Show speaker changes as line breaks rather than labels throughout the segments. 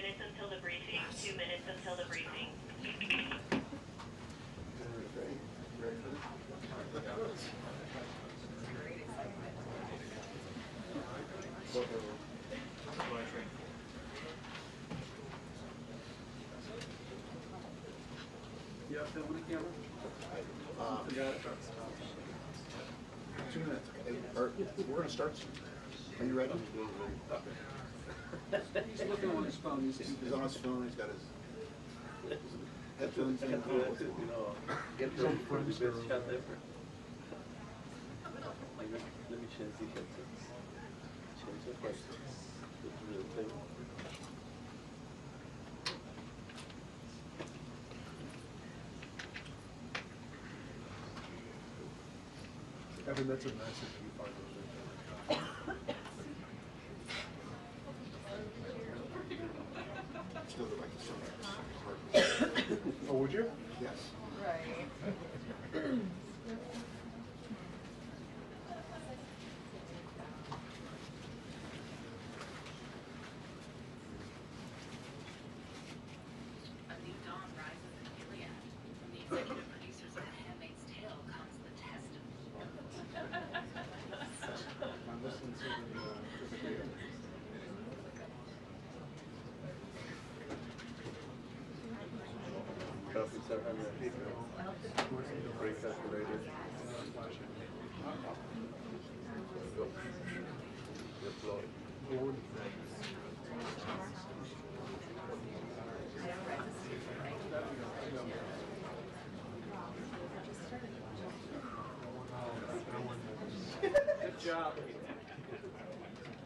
minutes until the briefing. 2 minutes until the briefing.
You have film on the camera?
2 minutes. We're going to start soon. Are you ready?
He's looking on his phone.
He's on his phone. He's got his headphones in.
Get ready for the best shot ever. Let me change the headset. Change the headset.
Evan, that's a massive viewfinder.
Still would like to start.
Oh, would you?
Yes.
Right.
A new dawn rises in Gilead. From the executive producers of The Handmaid's Tale comes the test of
I'm listening to the video.
Coffee 700. Break calculator. Deploy.
Good job.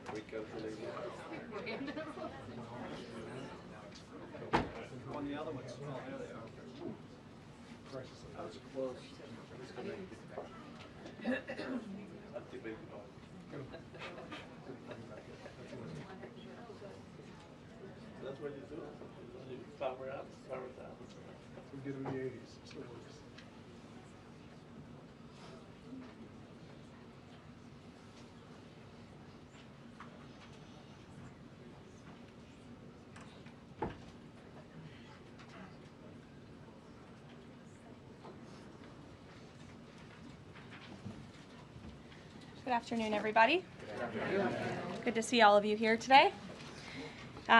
Recalculating.
On the other ones. Oh, there they are.
I was close. Disconnected. Activate. That's what you do. You power up, power down.
We did it in the 80s. It still works.
Good afternoon, everybody. Good to see all of you here today.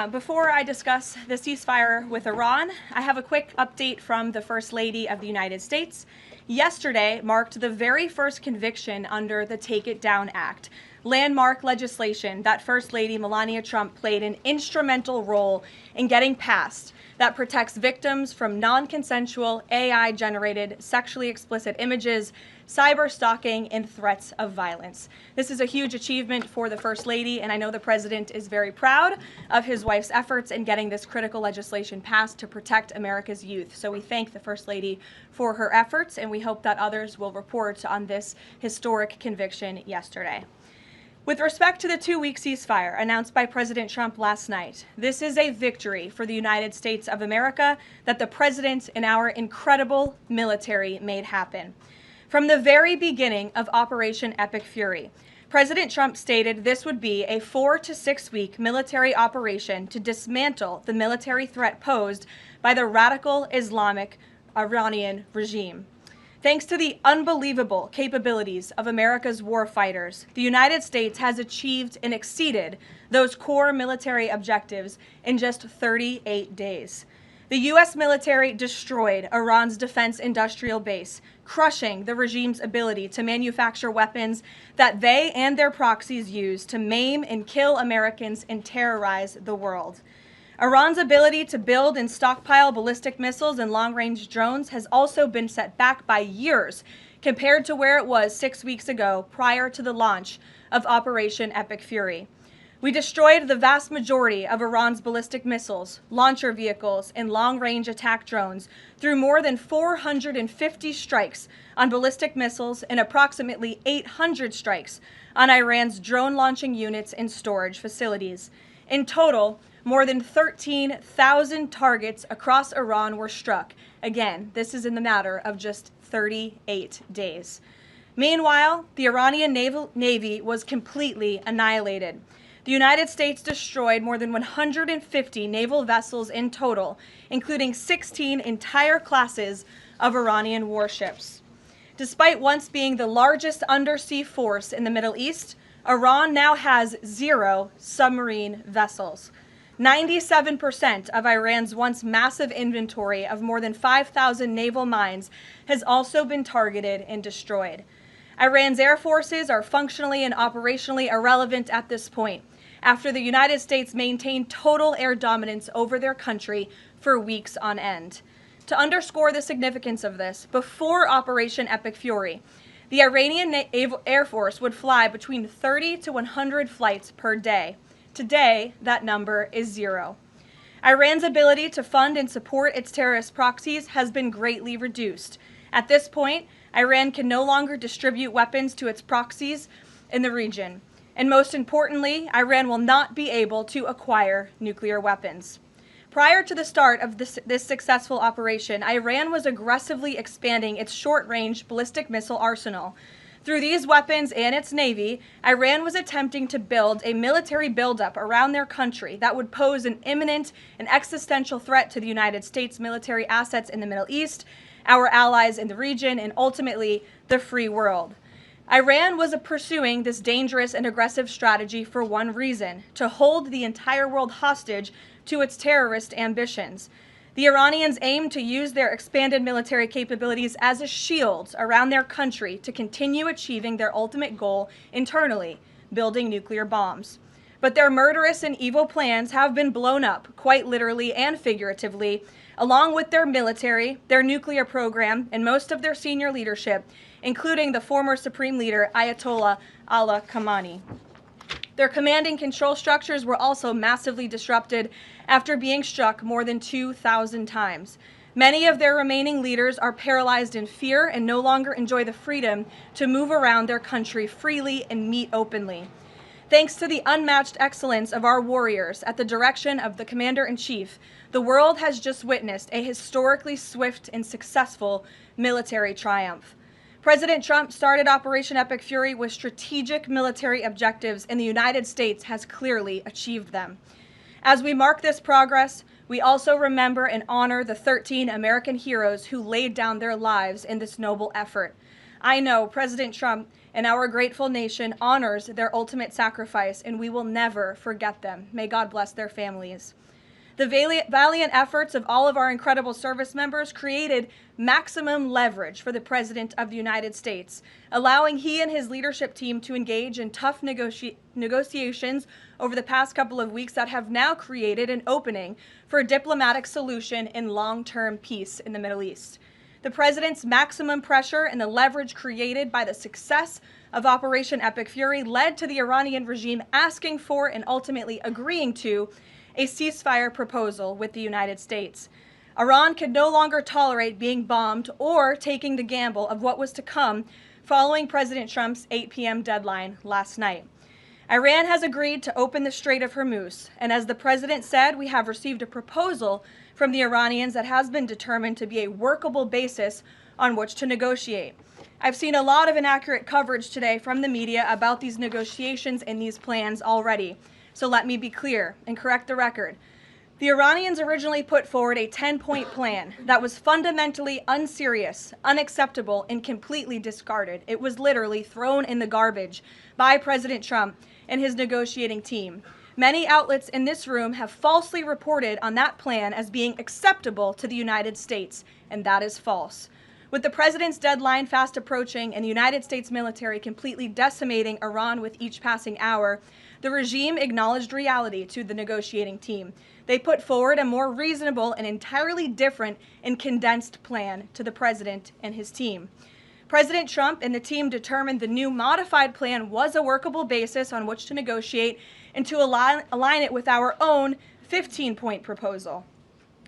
Before I discuss the ceasefire with Iran, I have a quick update from the First Lady of the United States. Yesterday marked the very first conviction under the Take It Down Act, landmark legislation that First Lady Melania Trump played an instrumental role in getting passed that protects victims from non-consensual AI-generated sexually explicit images, cyber stalking, and threats of violence. This is a huge achievement for the First Lady, and I know the President is very proud of his wife's efforts in getting this critical legislation passed to protect America's youth. So we thank the First Lady for her efforts, and we hope that others will report on this historic conviction yesterday. With respect to the 2-week ceasefire announced by President Trump last night, this is a victory for the United States of America that the President and our incredible military made happen. From the very beginning of Operation Epic Fury, President Trump stated this would be a 4 to 6 week military operation to dismantle the military threat posed by the radical Islamic Iranian regime. Thanks to the unbelievable capabilities of America's war fighters, the United States has achieved and exceeded those core military objectives in just 38 days. The U.S. military destroyed Iran's defense industrial base, crushing the regime's ability to manufacture weapons that they and their proxies use to maim and kill Americans and terrorize the world. Iran's ability to build and stockpile ballistic missiles and long-range drones has also been set back by years compared to where it was 6 weeks ago prior to the launch of Operation Epic Fury. We destroyed the vast majority of Iran's ballistic missiles, launcher vehicles, and long-range attack drones through more than 450 strikes on ballistic missiles and approximately 800 strikes on Iran's drone launching units and storage facilities. In total, more than 13,000 targets across Iran were struck. Again, this is in the matter of just 38 days. Meanwhile, the Iranian Navy was completely annihilated. the United States destroyed more than 150 naval vessels in total, including 16 entire classes of Iranian warships. Despite once being the largest undersea force in the Middle East, Iran now has 0 submarine vessels. 97% of Iran's once massive inventory of more than 5,000 naval mines has also been targeted and destroyed. Iran's air forces are functionally and operationally irrelevant at this point, after the United States maintained total air dominance over their country for weeks on end. To underscore the significance of this, before Operation Epic Fury, the Iranian Air Force would fly between 30 to 100 flights per day. Today, that number is 0. Iran's ability to fund and support its terrorist proxies has been greatly reduced. At this point, Iran can no longer distribute weapons to its proxies in the region. And most importantly, Iran will not be able to acquire nuclear weapons. Prior to the start of this successful operation, Iran was aggressively expanding its short-range ballistic missile arsenal. Through these weapons and its navy, Iran was attempting to build a military buildup around their country that would pose an imminent and existential threat to the United States military assets in the Middle East, our allies in the region, and ultimately the free world. Iran was pursuing this dangerous and aggressive strategy for one reason: to hold the entire world hostage to its terrorist ambitions. The Iranians aim to use their expanded military capabilities as a shield around their country to continue achieving their ultimate goal internally, building nuclear bombs. But their murderous and evil plans have been blown up, quite literally and figuratively, along with their military, their nuclear program, and most of their senior leadership, including the former Supreme Leader Ayatollah Ali Khamenei. Their command and control structures were also massively disrupted after being struck more than 2,000 times. Many of their remaining leaders are paralyzed in fear and no longer enjoy the freedom to move around their country freely and meet openly. Thanks to the unmatched excellence of our warriors at the direction of the Commander-in-Chief, the world has just witnessed a historically swift and successful military triumph. President Trump started Operation Epic Fury with strategic military objectives, and the United States has clearly achieved them. As we mark this progress, we also remember and honor the 13 American heroes who laid down their lives in this noble effort. I know President Trump and our grateful nation honors their ultimate sacrifice, and we will never forget them. May God bless their families. The valiant efforts of all of our incredible service members created maximum leverage for the President of the United States, allowing he and his leadership team to engage in tough negotiations over the past couple of weeks that have now created an opening for a diplomatic solution and long-term peace in the Middle East. The President's maximum pressure and the leverage created by the success of Operation Epic Fury led to the Iranian regime asking for and ultimately agreeing to a ceasefire proposal with the United States. Iran could no longer tolerate being bombed or taking the gamble of what was to come following President Trump's 8 p.m. deadline last night. Iran has agreed to open the Strait of Hormuz, and as the President said, we have received a proposal from the Iranians that has been determined to be a workable basis on which to negotiate. I've seen a lot of inaccurate coverage today from the media about these negotiations and these plans already. So let me be clear and correct the record. The Iranians originally put forward a 10-point plan that was fundamentally unserious, unacceptable, and completely discarded. It was literally thrown in the garbage by President Trump and his negotiating team. Many outlets in this room have falsely reported on that plan as being acceptable to the United States, and that is false. With the President's deadline fast approaching and the United States military completely decimating Iran with each passing hour, the regime acknowledged reality to the negotiating team. They put forward a more reasonable and entirely different and condensed plan to the President and his team. President Trump and the team determined the new modified plan was a workable basis on which to negotiate and to align it with our own 15-point proposal.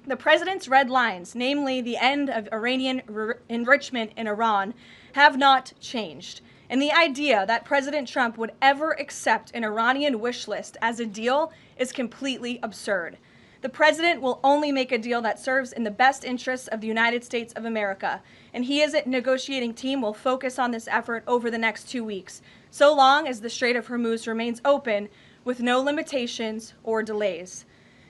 The President's red lines, namely the end of Iranian enrichment in Iran, have not changed. And the idea that President Trump would ever accept an Iranian wish list as a deal is completely absurd. The President will only make a deal that serves in the best interests of the United States of America, and he as a negotiating team will focus on this effort over the next 2 weeks. So long as the Strait of Hormuz remains open, with no limitations or delays.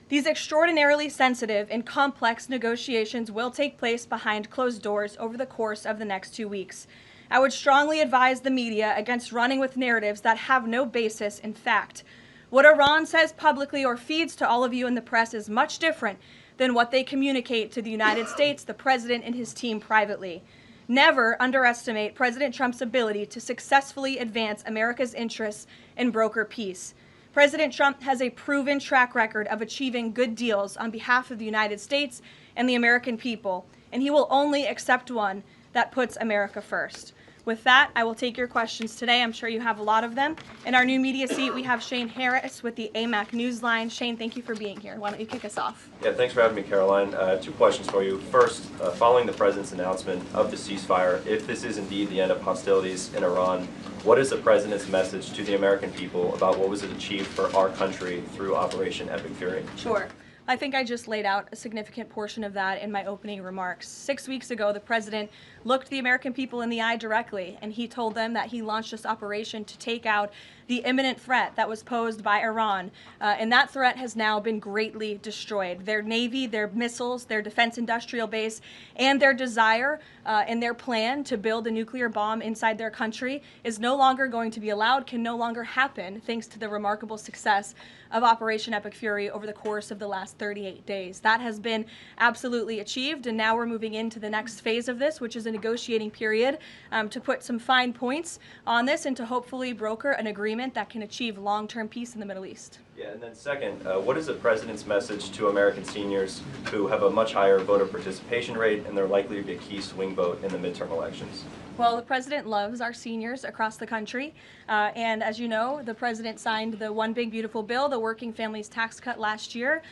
These extraordinarily sensitive and complex negotiations will take place behind closed doors over the course of the next 2 weeks. I would strongly advise the media against running with narratives that have no basis in fact. What Iran says publicly or feeds to all of you in the press is much different than what they communicate to the United States, the president, and his team privately. Never underestimate President Trump's ability to successfully advance America's interests and broker peace. President Trump has a proven track record of achieving good deals on behalf of the United States and the American people, and he will only accept one that puts America first. With that, I will take your questions today. I'm sure you have a lot of them. In our new media seat, we have Shane Harris with the AMAC Newsline. Shane, thank you for being here. Why don't you kick us off?
Yeah, thanks for having me, Caroline. 2 questions for you. First, following the president's announcement of the ceasefire, if this is indeed the end of hostilities in Iran, what is the president's message to the American people about what was achieved for our country through Operation Epic Fury?
Sure. I think I just laid out a significant portion of that in my opening remarks. 6 weeks ago, the president looked the American people in the eye directly, and he told them that he launched this operation to take out the imminent threat that was posed by Iran. And that threat has now been greatly destroyed. Their Navy, their missiles, their defense industrial base, and their desire and their plan to build a nuclear bomb inside their country is no longer going to be allowed, can no longer happen, thanks to the remarkable success of Operation Epic Fury over the course of the last 38 days. That has been absolutely achieved, and now we're moving into the next phase of this, which is a negotiating period to put some fine points on this and to hopefully broker an agreement that can achieve long-term peace in the Middle East.
Yeah, and then second, what is the president's message to American seniors who have a much higher voter participation rate and they're likely to be a key swing vote in the midterm elections?
Well, the president loves our seniors across the country, and as you know, the president signed the One Big Beautiful Bill, the Working Families Tax Cut last year,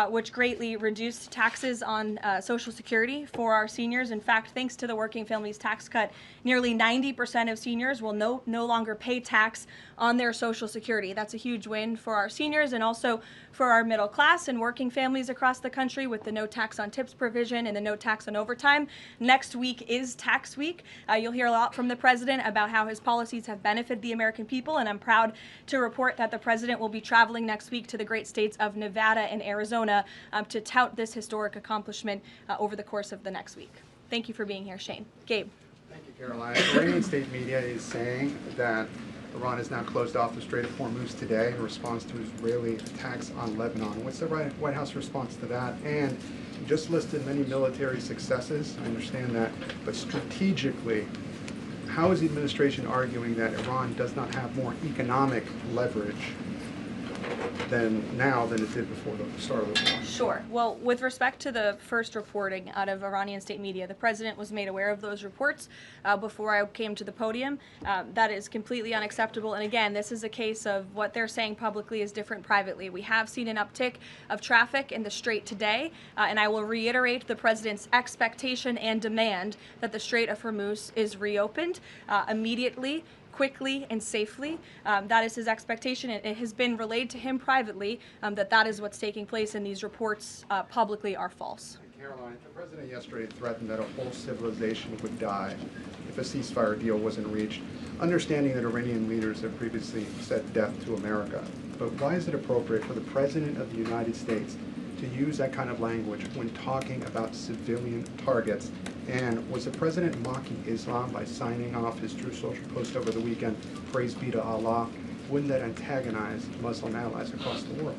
which greatly reduced taxes on Social Security for our seniors. In fact, thanks to the Working Families Tax Cut, nearly 90% of seniors will no longer pay tax on their Social Security. That's a huge win for our seniors and also for our middle class and working families across the country with the no tax on tips provision and the no tax on overtime. Next week is tax week. You'll hear a lot from the president about how his policies have benefited the American people, and I'm proud to report that the president will be traveling next week to the great states of Nevada and Arizona to tout this historic accomplishment over the course of the next week. Thank you for being here, Shane. Gabe.
Thank you, Caroline. Iranian state media is saying that Iran has now closed off the Strait of Hormuz today in response to Israeli attacks on Lebanon. What's the White House response to that? And you just listed many military successes. I understand that. But strategically, how is the administration arguing that Iran does not have more economic leverage than it did before the start of the war?
Sure. Well, with respect to the first reporting out of Iranian state media, the president was made aware of those reports before I came to the podium. That is completely unacceptable. And again, this is a case of what they're saying publicly is different privately. We have seen an uptick of traffic in the Strait today, and I will reiterate the president's expectation and demand that the Strait of Hormuz is reopened immediately, quickly and safely. That is his expectation. It has been relayed to him privately that is what's taking place, and these reports publicly are false.
Caroline, the president yesterday threatened that a whole civilization would die if a ceasefire deal wasn't reached, understanding that Iranian leaders have previously said death to America. But why is it appropriate for the president of the United States to use that kind of language when talking about civilian targets? And was the president mocking Islam by signing off his True Social post over the weekend, praise be to Allah? Wouldn't that antagonize Muslim allies across the world?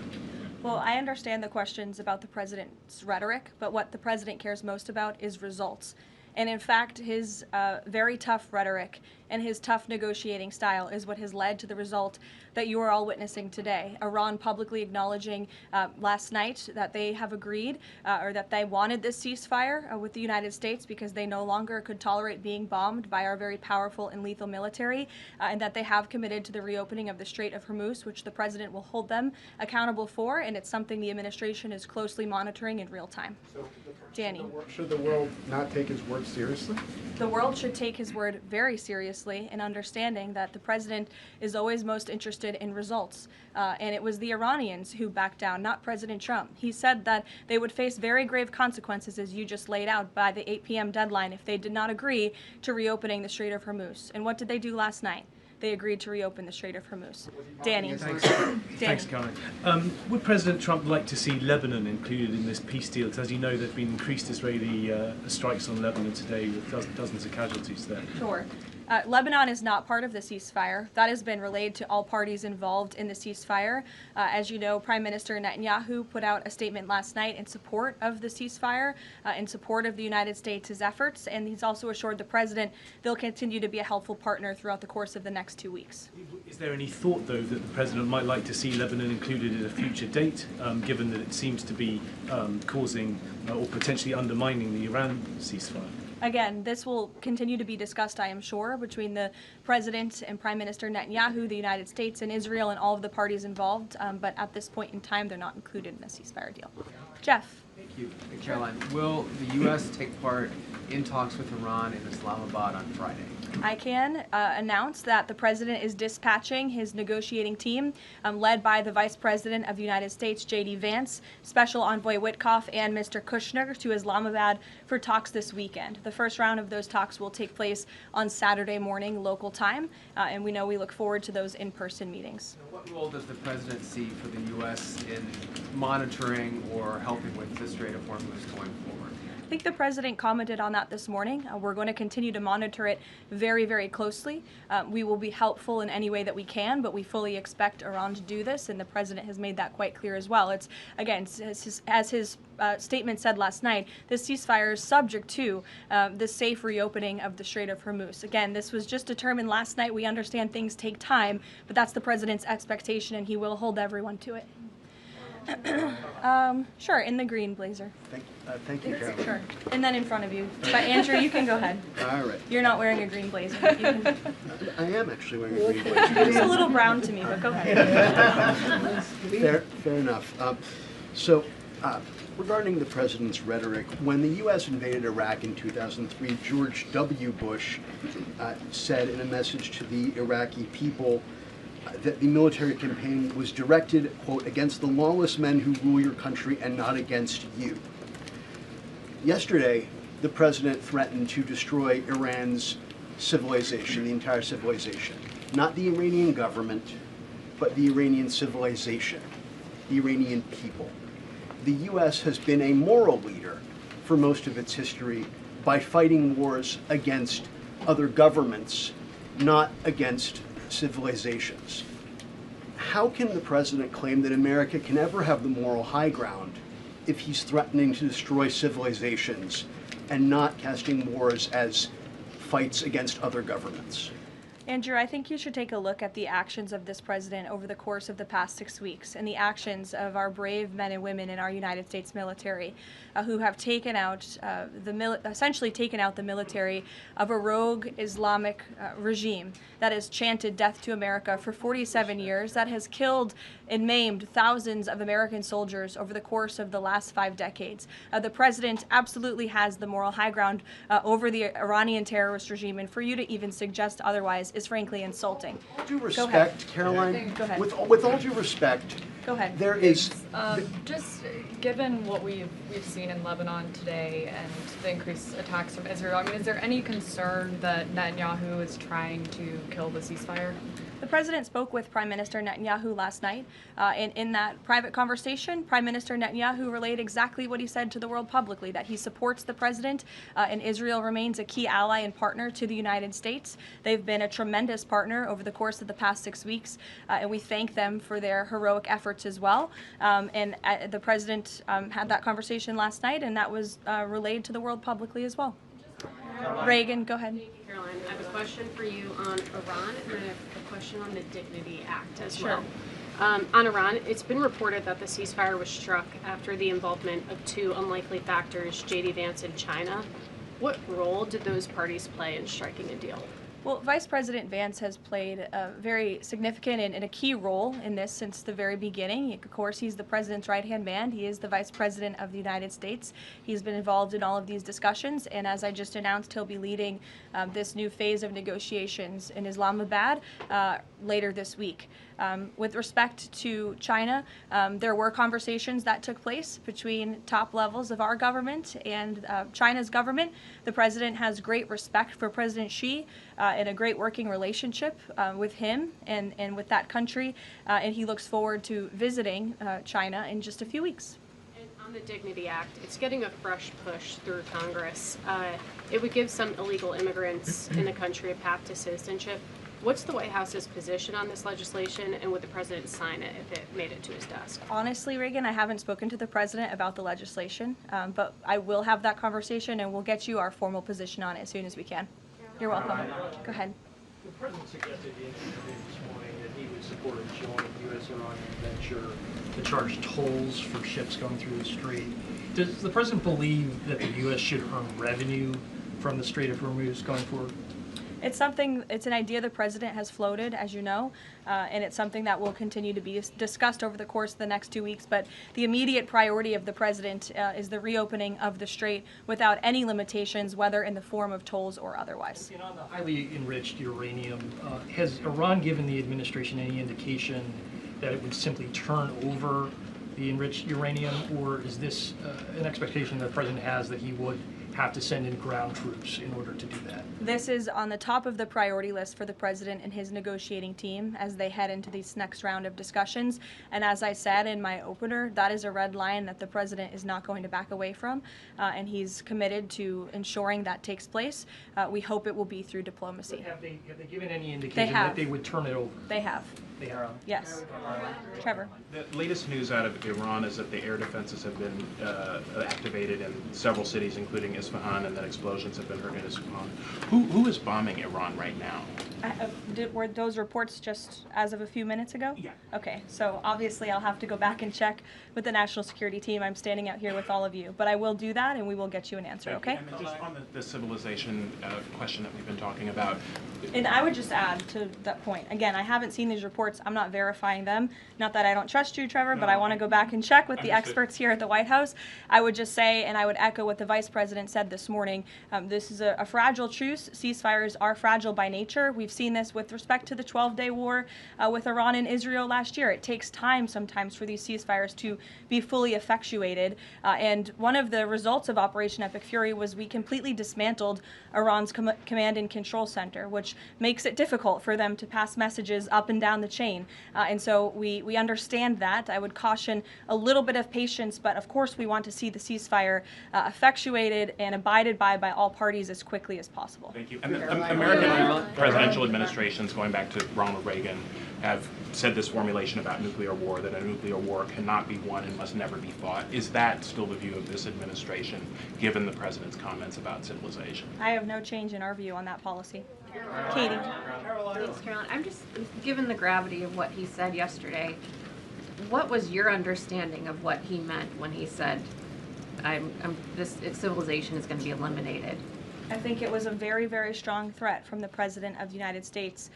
Well, I understand the questions about the president's rhetoric, but what the president cares most about is results. And in fact, his very tough rhetoric and his tough negotiating style is what has led to the result that you are all witnessing today. Iran publicly acknowledging last night that they have agreed or that they wanted this ceasefire with the United States because they no longer could tolerate being bombed by our very powerful and lethal military, and that they have committed to the reopening of the Strait of Hormuz, which the president will hold them accountable for, and it's something the administration is closely monitoring in real time.
So,
Danny.
Should the world not take his word seriously?
The world should take his word very seriously in understanding that the president is always most interested in results. And it was the Iranians who backed down, not President Trump. He said that they would face very grave consequences, as you just laid out, by the 8 p.m. deadline if they did not agree to reopening the Strait of Hormuz. And what did they do last night? they agreed to reopen the Strait of Hormuz. Danny.
Thanks, Caroline. Would President Trump like to see Lebanon included in this peace deal? Because as you know, there have been increased Israeli strikes on Lebanon today with dozens of casualties there.
Sure. Lebanon is not part of the ceasefire. That has been relayed to all parties involved in the ceasefire. As you know, Prime Minister Netanyahu put out a statement last night in support of the ceasefire, in support of the United States' efforts, and he's also assured the president they'll continue to be a helpful partner throughout the course of the next 2 weeks.
Is there any thought, though, that the president might like to see Lebanon included at a future date, given that it seems to be causing or potentially undermining the Iran ceasefire?
Again, this will continue to be discussed, I am sure, between the President and Prime Minister Netanyahu, the United States and Israel, and all of the parties involved. But at this point in time, they're not included in the ceasefire deal. Jeff.
Thank you. Caroline, will the U.S. take part in talks with Iran in Islamabad on Friday?
I can announce that the President is dispatching his negotiating team, led by the Vice President of the United States, J.D. Vance, Special Envoy Witkoff, and Mr. Kushner to Islamabad for talks this weekend. The first round of those talks will take place on Saturday morning local time, and we look forward to those in-person meetings.
What role does the President see for the U.S. in monitoring or helping with the Strait of Hormuz going forward?
I think the President commented on that this morning. We're going to continue to monitor it very, very closely. We will be helpful in any way that we can, but we fully expect Iran to do this, and the President has made that quite clear as well. It's, again, as his statement said last night, this ceasefire is subject to the safe reopening of the Strait of Hormuz. Again, this was just determined last night. We understand things take time, but that's the President's expectation, and he will hold everyone to it. Sure, in the green blazer.
Thank you, Caroline.
Sure, and then in front of you. But Andrew, you can go ahead.
All right.
You're not wearing a green blazer. You can...
I am actually wearing a green blazer.
It's a little brown to me, but go ahead.
Fair enough. Regarding the president's rhetoric, when the U.S. invaded Iraq in 2003, George W. Bush said in a message to the Iraqi people that the military campaign was directed, quote, against the lawless men who rule your country and not against you. Yesterday, the president threatened to destroy Iran's civilization, the entire civilization. Not the Iranian government, but the Iranian civilization, the Iranian people. The U.S. has been a moral leader for most of its history by fighting wars against other governments, not against civilizations. How can the president claim that America can ever have the moral high ground if he's threatening to destroy civilizations and not casting wars as fights against other governments?
Andrew, I think you should take a look at the actions of this president over the course of the past 6 weeks and the actions of our brave men and women in our United States military who have taken out essentially taken out the military of a rogue Islamic regime that has chanted death to America for 47 years, that has killed and maimed thousands of American soldiers over the course of the last 5 decades. The president absolutely has the moral high ground over the Iranian terrorist regime, and for you to even suggest otherwise is frankly insulting.
With all due respect, Caroline,
Go ahead.
with all due respect,
Go ahead.
there is...
Just given what we've seen in Lebanon today and the increased attacks from Israel, I mean, is there any concern that Netanyahu is trying to kill the ceasefire?
The president spoke with Prime Minister Netanyahu last night. And in that private conversation, Prime Minister Netanyahu relayed exactly what he said to the world publicly, that he supports the president and Israel remains a key ally and partner to the United States. They've been a tremendous partner over the course of the past 6 weeks, and we thank them for their heroic efforts as well. And the president had that conversation last night, and that was relayed to the world publicly as well. Reagan, go ahead.
Thank you, Caroline. I have a question for you on Iran, and then I have a question on the Dignity Act as well. On Iran, it's been reported that the ceasefire was struck after the involvement of 2 unlikely factors, J.D. Vance and China. What role did those parties play in striking a deal?
Well, Vice President Vance has played a very significant and a key role in this since the very beginning. Of course, he's the president's right-hand man. He is the Vice President of the United States. He's been involved in all of these discussions, and as I just announced, he'll be leading this new phase of negotiations in Islamabad later this week. With respect to China, there were conversations that took place between top levels of our government and China's government. The president has great respect for President Xi and a great working relationship with him and with that country, and he looks forward to visiting China in just a few weeks.
On the Dignity Act, it's getting a fresh push through Congress. It would give some illegal immigrants in the country a path to citizenship. What's the White House's position on this legislation, and would the president sign it if it made it to his desk?
Honestly, Reagan, I haven't spoken to the president about the legislation, but I will have that conversation and we'll get you our formal position on it as soon as we can. You're welcome. Go ahead.
The president suggested in an interview this morning that he would support a joint U.S.-Iranian venture to charge tolls for ships going through the strait. Does the president believe that the U.S. should earn revenue from the Strait of Hormuz going forward?
It's an idea the president has floated, as you know, and it's something that will continue to be discussed over the course of the next 2 weeks. But the immediate priority of the president is the reopening of the strait without any limitations, whether in the form of tolls or otherwise.
And on the highly enriched uranium, has Iran given the administration any indication that it would simply turn over the enriched uranium, or is this an expectation that the president has that he would have to send in ground troops in order to do that?
This is on the top of the priority list for the president and his negotiating team as they head into this next round of discussions. And as I said in my opener, that is a red line that the president is not going to back away from, and he's committed to ensuring that takes place. We hope it will be through diplomacy.
But have they given any indication that they would turn it over?
They have.
They have.
Yes. Trevor.
The latest news out of Iran is that the air defenses have been activated in several cities, including Isfahan, and that explosions have been heard in Isfahan. Who is bombing Iran right now?
Were those reports just as of a few minutes ago?
Yeah.
Okay, so obviously I'll have to go back and check with the national security team. I'm standing out here with all of you, but I will do that and we will get you an answer, okay?
And then just on the civilization question that we've been talking about.
And I would just add to that point, again, I haven't seen these reports. I'm not verifying them. Not that I don't trust you, Trevor, but I want to go back and check with the experts here at the White House. I would just say, and I would echo what the Vice President said this morning, this is a fragile truce. Ceasefires are fragile by nature. We've seen this with respect to the 12-day war with Iran and Israel last year. It takes time sometimes for these ceasefires to be fully effectuated. And one of the results of Operation Epic Fury was we completely dismantled Iran's command and control center, which makes it difficult for them to pass messages up and down the chain. And so we understand that. I would caution a little bit of patience, but of course we want to see the ceasefire effectuated and abided by all parties as quickly as possible.
Thank you. And the American presidential administrations, going back to Ronald Reagan, have said this formulation about nuclear war, that a nuclear war cannot be won and must never be fought. Is that still the view of this administration, given the president's comments about civilization?
I have no change in our view on that policy. Katie.
Thanks, Caroline. I'm just, given the gravity of what he said yesterday, what was your understanding of what he meant when he said, this civilization is going to be eliminated?
I think it was a very, very strong threat from the President of the United States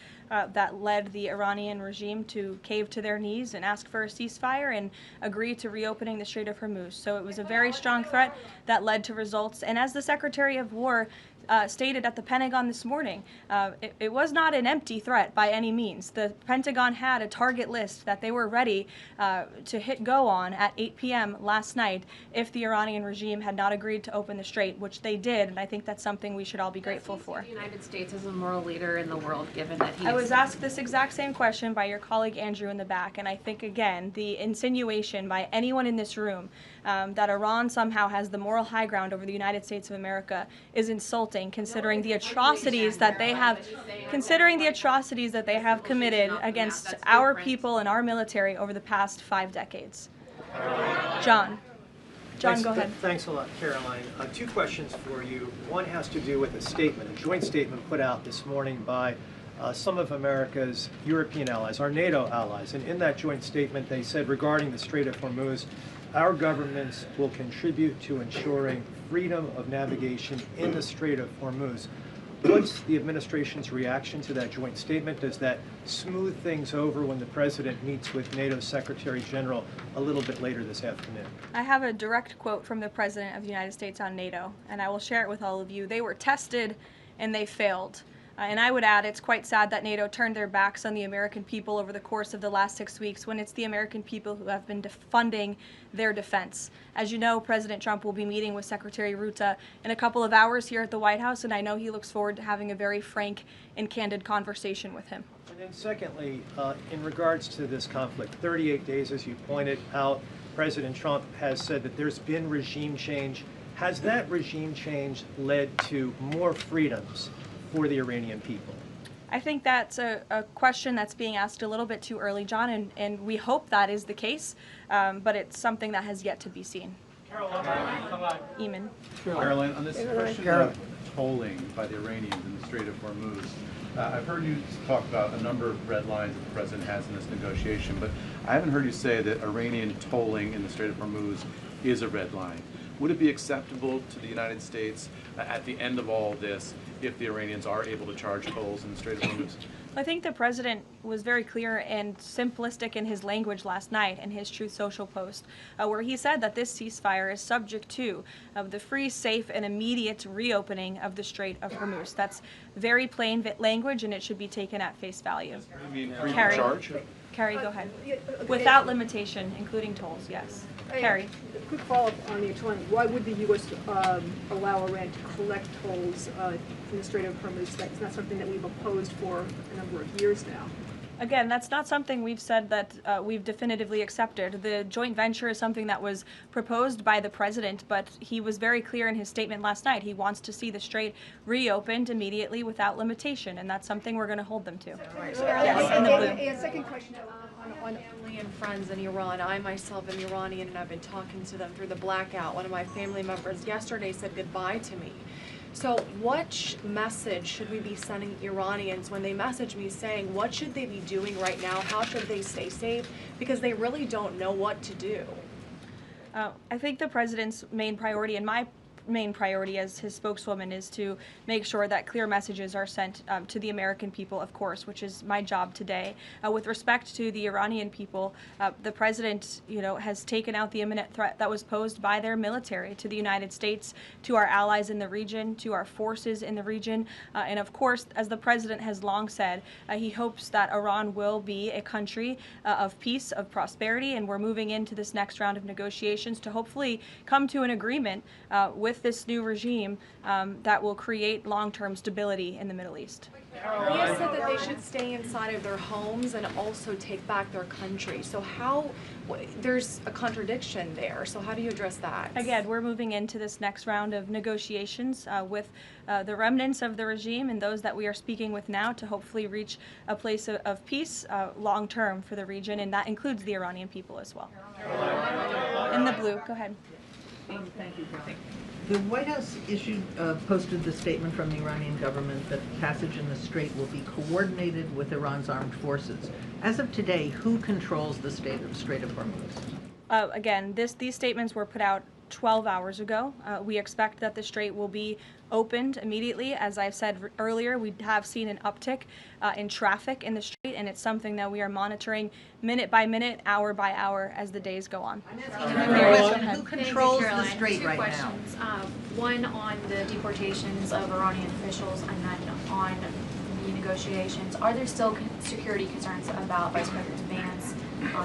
that led the Iranian regime to cave to their knees and ask for a ceasefire and agree to reopening the Strait of Hormuz. So it was a very strong threat that led to results. And as the Secretary of War stated at the Pentagon this morning, it was not an empty threat by any means. The Pentagon had a target list that they were ready to hit go on at 8 p.m. last night if the Iranian regime had not agreed to open the strait, which they did, and I think that's something we should all be grateful for.
The United States is a moral leader in the world, given that he
I was asked this exact same question by your colleague Andrew in the back, and I think, again, the insinuation by anyone in this room that Iran somehow has the moral high ground over the United States of America is insulting, considering the atrocities that they have, committed against our people and our military over the past 5 decades. John, go ahead.
Thanks a lot, Caroline. 2 questions for you. One has to do with a statement, a joint statement put out this morning by some of America's European allies, our NATO allies. And in that joint statement, they said regarding the Strait of Hormuz, our governments will contribute to ensuring freedom of navigation in the Strait of Hormuz. What's the administration's reaction to that joint statement? Does that smooth things over when the president meets with NATO Secretary General a little bit later this afternoon?
I have a direct quote from the President of the United States on NATO, and I will share it with all of you. They were tested and they failed. And I would add, it's quite sad that NATO turned their backs on the American people over the course of the last 6 weeks when it's the American people who have been funding their defense. As you know, President Trump will be meeting with Secretary Rutte in a couple of hours here at the White House, and I know he looks forward to having a very frank and candid conversation with him.
And then secondly, in regards to this conflict, 38 days, as you pointed out, President Trump has said that there's been regime change. Has that regime change led to more freedoms for the Iranian people?
I think that's a question that's being asked a little bit too early, John, and we hope that is the case, but it's something that has yet to be seen. Eamon.
Karoline, on this question of tolling by the Iranians in the Strait of Hormuz, I've heard you talk about a number of red lines that the president has in this negotiation, but I haven't heard you say that Iranian tolling in the Strait of Hormuz is a red line. Would it be acceptable to the United States at the end of all this if the Iranians are able to charge tolls in the Strait of Hormuz?
I think the president was very clear and simplistic in his language last night in his Truth Social post, where he said that this ceasefire is subject to the free, safe, and immediate reopening of the Strait of Hormuz. That's very plain language, and it should be taken at face value.
You mean free
Carrie.
to charge?
Carrie, go ahead. Without limitation, including tolls, yes. Carrie.
Quick follow-up on the tolling. Why would the U.S. allow Iran to collect tolls from the Strait of Hormuz? That's not something that we've opposed for a number of years now.
Again, that's not something we've said that we've definitively accepted. The joint venture is something that was proposed by the president, but he was very clear in his statement last night. He wants to see the strait reopened immediately without limitation, and that's something we're going to hold them to. Yes, in the blue.
And second question on
family and friends in Iran. I myself am Iranian, and I've been talking to them through the blackout. One of my family members yesterday said goodbye to me. So what message should we be sending Iranians when they message me saying what should they be doing right now? How should they stay safe? Because they really don't know what to do.
I think the president's main priority, and my main priority as his spokeswoman, is to make sure that clear messages are sent to the American people, of course, which is my job today. With respect to the Iranian people, the president, has taken out the imminent threat that was posed by their military to the United States, to our allies in the region, to our forces in the region, and of course, as the president has long said, he hopes that Iran will be a country of peace, of prosperity, and we're moving into this next round of negotiations to hopefully come to an agreement with this new regime that will create long-term stability in the Middle East.
He has said that they should stay inside of their homes and also take back their country. So there's a contradiction there. So how do you address that?
Again, we're moving into this next round of negotiations with the remnants of the regime and those that we are speaking with now to hopefully reach a place of peace long-term for the region, and that includes the Iranian people as well. In the blue, go ahead.
Thank you, Caroline. The White House posted the statement from the Iranian government that passage in the strait will be coordinated with Iran's armed forces. As of today, who controls the Strait of Hormuz?
Again, these statements were put out 12 hours ago. We expect that the strait will be opened immediately. As I've said earlier, we have seen an uptick in traffic in the strait, and it's something that we are monitoring minute by minute, hour by hour as the days go on.
Who controls the strait right now?
One on the deportations of Iranian officials, and then on the negotiations. Are there still security concerns about Vice President Vance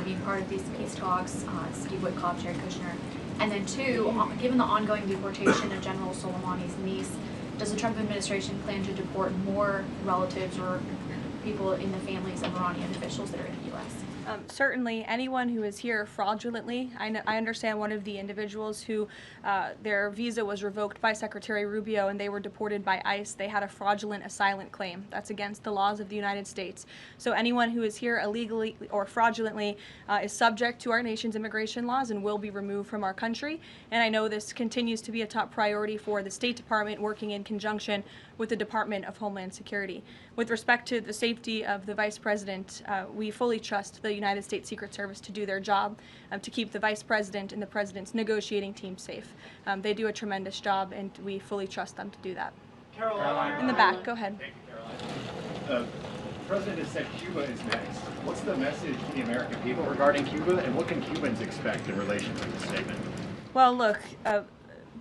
being part of these peace talks, Steve Witkoff, Jared Kushner? And then two, given the ongoing deportation of General Soleimani's niece, does the Trump administration plan to deport more relatives or people in the families of Iranian officials that are in the U.S.?
Certainly, anyone who is here fraudulently. I understand one of the individuals who their visa was revoked by Secretary Rubio and they were deported by ICE. They had a fraudulent asylum claim. That's against the laws of the United States. So anyone who is here illegally or fraudulently is subject to our nation's immigration laws and will be removed from our country. And I know this continues to be a top priority for the State Department, working in conjunction with the Department of Homeland Security. With respect to the safety of the Vice President, we fully trust the United States Secret Service to do their job, to keep the Vice President and the President's negotiating team safe. They do a tremendous job, and we fully trust them to do that.
Caroline.
In the back, go ahead.
The President has said Cuba is next. What's the message to the American people regarding Cuba, and what can Cubans expect in relation to the statement?
Well, look,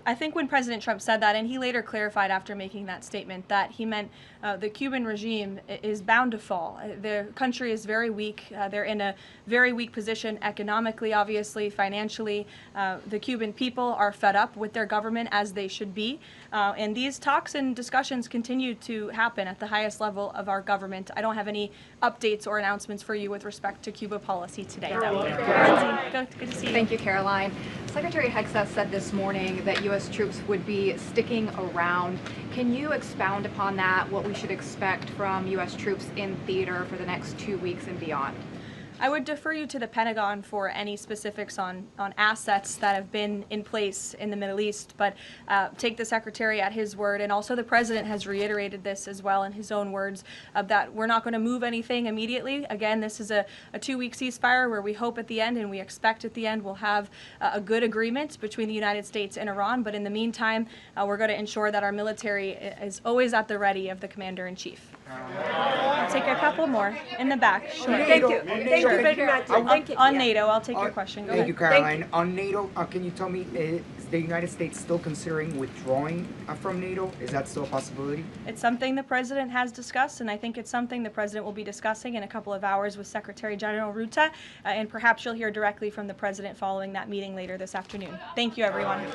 I think when President Trump said that, and he later clarified after making that statement, that he meant the Cuban regime is bound to fall. The country is very weak. They're in a very weak position economically, obviously, financially. The Cuban people are fed up with their government, as they should be. And these talks and discussions continue to happen at the highest level of our government. I don't have any updates or announcements for you with respect to Cuba policy today. Good to see you.
Thank you, Caroline. Secretary Hegseth said this morning that U.S. troops would be sticking around. Can you expound upon that, what we should expect from U.S. troops in theater for the next 2 weeks and beyond?
I would defer you to the Pentagon for any specifics on assets that have been in place in the Middle East, but take the Secretary at his word, and also the President has reiterated this as well in his own words, that we're not going to move anything immediately. Again, this is a 2-week ceasefire where we hope at the end, and we expect at the end, we'll have a good agreement between the United States and Iran, but in the meantime, we're going to ensure that our military is always at the ready of the Commander-in-Chief. I'll take a couple more in the back. Sure.
Thank you. Thank you very much.
On NATO, I'll take your question. Go ahead.
Thank you, Caroline. On NATO, can you tell me, is the United States still considering withdrawing from NATO? Is that still a possibility?
It's something the President has discussed, and I think it's something the President will be discussing in a couple of hours with Secretary General Ruta, and perhaps you'll hear directly from the President following that meeting later this afternoon. Thank you, everyone.